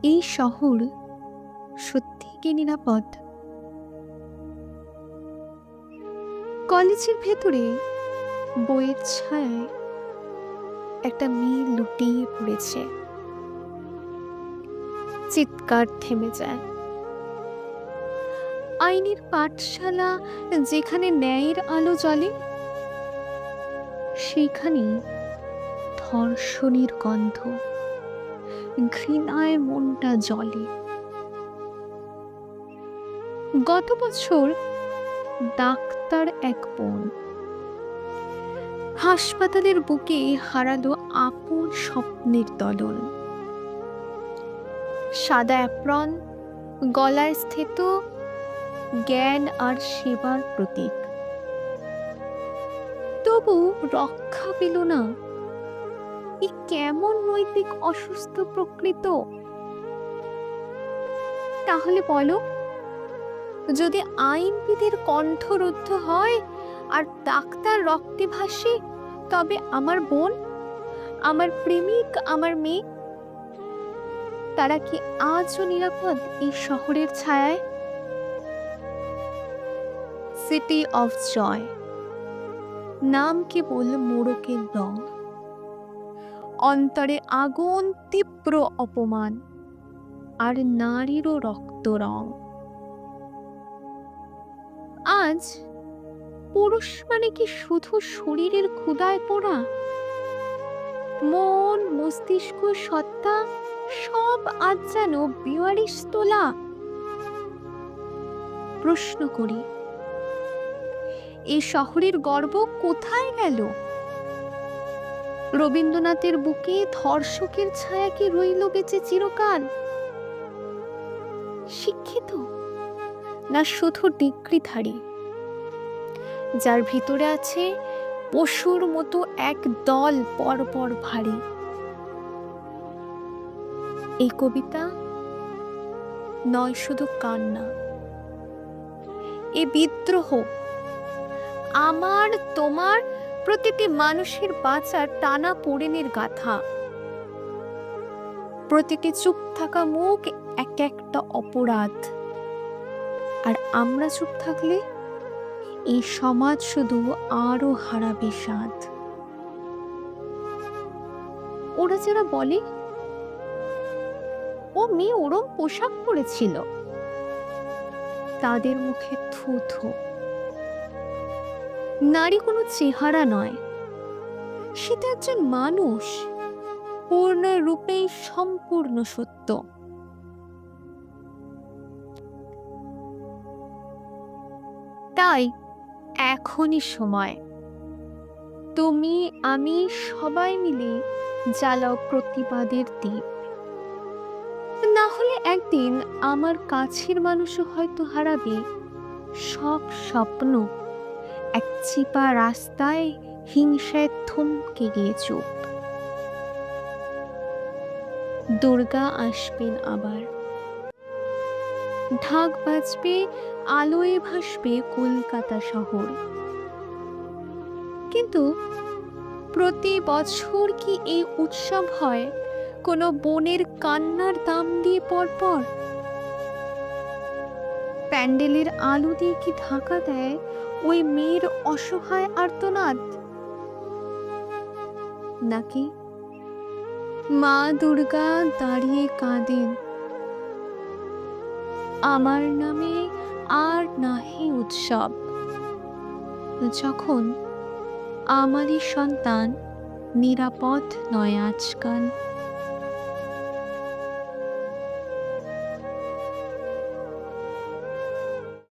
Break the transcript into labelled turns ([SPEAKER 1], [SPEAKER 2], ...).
[SPEAKER 1] এই শহর সত্যি কি নিরাপদ? কলেজের ভেতরে বইয়ের ছায়ায় একটা মেয়ে লুটিয়ে পড়েছে। চিৎকার থেমে যায়। আইনের পাঠশালা যেখানে ন্যায়ের আলো জ্বলে, সেইখানেই ধর্ষণের গন্ধ। ঘৃণায় মনটা জ্বলে। গত বছর ডাক্তার এক বোন হাসপাতালের বুকে হারালো আপন স্বপ্নের দলন। সাদা অ্যাপ্রন, গলায় স্থিত, জ্ঞান আর সেবার প্রতীক। তবু রক্ষা পেল না। এ কেমন নৈতিক অসুস্থ প্রকৃত? তাহলে বলো, যদি আইনবিদের কণ্ঠরুদ্ধ হয় আর ডাক্তার রক্তে ভাসে, তবে আমার বোন, আমার প্রেমিক, আমার মেয়ে, তারা কি আজও নিরাপদ এই শহরের ছায়ায়? সিটি অফ জয় নাম কেবল মোড়কের রং, অন্তরে আগুন, তীব্র অপমান আর নারীরও রক্ত রং। আজ পুরুষ মানে কি শুধু শরীরের ক্ষুধায় পোড়া? মন, মস্তিষ্ক, সত্তা সব আজ যেন বেওয়ারিশ তোলা। প্রশ্ন করি, এই শহরের গর্ব কোথায় গেল? রবীন্দ্রনাথের বুকে ধর্ষকের ছায়া কি রইল বেঁচে চিরকাল? শিক্ষিত না শুধু ডিগ্রিধারী, যার ভিতরে আছে পশুর মতো এক দল পরপর ভারী? এই কবিতা নয় শুধু কান্না, এ বিদ্রোহ। আমার, তোমার, প্রতিটি মানুষের বাঁচার টানা পোড়েনের গাথা। প্রতিটি চুপ থাকা মুখ এক একটা অপরাধ। আর আমরা চুপ থাকলে এই সমাজ শুধু আরো হারাবে স্বাদ। ওরা যারা বলে ও মেয়ে ওরম পোশাক পরেছিল, তাদের মুখে থু থু। নারী কোনো চেহারা নয়, সে তো একজন মানুষ, পূর্ণ রূপেই সম্পূর্ণ সত্য। তাই এখনই সময়, তুমি, আমি সবাই মিলে জ্বালাও প্রতিবাদের দ্বীপ। না হলে একদিন আমার কাছের মানুষও হয়তো হারাবে সব স্বপ্ন, এক চিপা রাস্তায় হিংসায় থমকে গিয়ে চুপ। দুর্গা আসবেন আবার, ঢাক বাজবে, আলোয় ভাসবে কলকাতা শহর। কিন্তু প্রতি বছর কি এই উৎসব হয় কোনো বোনের কান্নার দাম দিয়ে পরপর? প্যান্ডেলের আলো দিয়ে কি ঢাকা দেয় ওই মেয়ের অসহায় আর্তনাদ? নাকি মা দুর্গা দাঁড়িয়ে কাঁদেন, আমার নামে আর নাহি উৎসব, যখন আমারই সন্তান নিরাপদ নয় আজকাল।